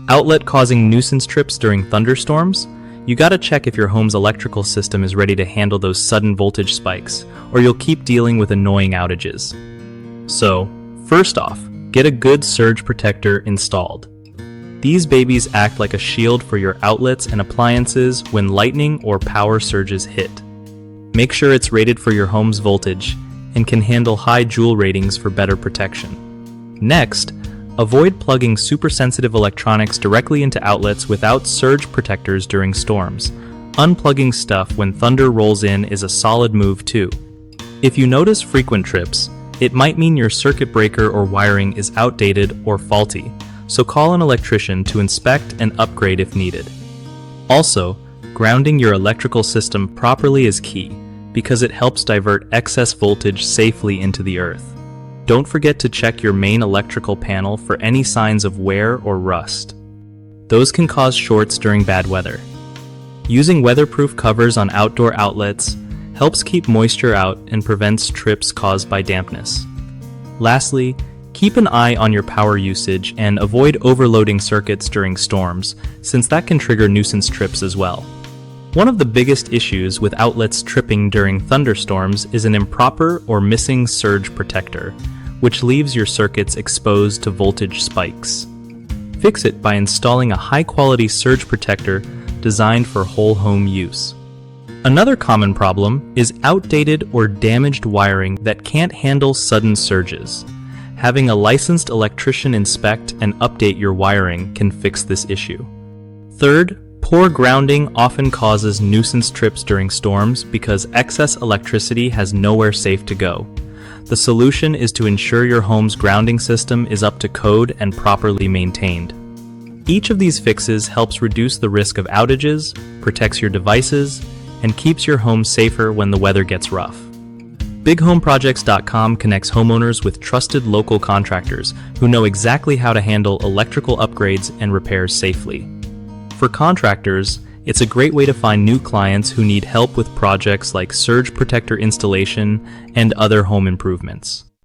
Outlet causing nuisance trips during thunderstorms? You gotta check if your home's electrical system is ready to handle those sudden voltage spikes, or you'll keep dealing with annoying outages. So, first off, get a good surge protector installed. These babies act like a shield for your outlets and appliances when lightning or power surges hit. Make sure it's rated for your home's voltage and can handle high joule ratings for better protection. Next, avoid plugging super-sensitive electronics directly into outlets without surge protectors during storms. Unplugging stuff when thunder rolls in is a solid move too. If you notice frequent trips, it might mean your circuit breaker or wiring is outdated or faulty, so call an electrician to inspect and upgrade if needed. Also, grounding your electrical system properly is key, because it helps divert excess voltage safely into the earth. Don't forget to check your main electrical panel for any signs of wear or rust. Those can cause shorts during bad weather. Using weatherproof covers on outdoor outlets helps keep moisture out and prevents trips caused by dampness. Lastly, keep an eye on your power usage and avoid overloading circuits during storms, since that can trigger nuisance trips as well. One of the biggest issues with outlets tripping during thunderstorms is an improper or missing surge protector, which leaves your circuits exposed to voltage spikes. Fix it by installing a high-quality surge protector designed for whole home use. Another common problem is outdated or damaged wiring that can't handle sudden surges. Having a licensed electrician inspect and update your wiring can fix this issue. Third, poor grounding often causes nuisance trips during storms because excess electricity has nowhere safe to go. The solution is to ensure your home's grounding system is up to code and properly maintained. Each of these fixes helps reduce the risk of outages, protects your devices, and keeps your home safer when the weather gets rough. BigHomeProjects.com connects homeowners with trusted local contractors who know exactly how to handle electrical upgrades and repairs safely. For contractors, it's a great way to find new clients who need help with projects like surge protector installation and other home improvements.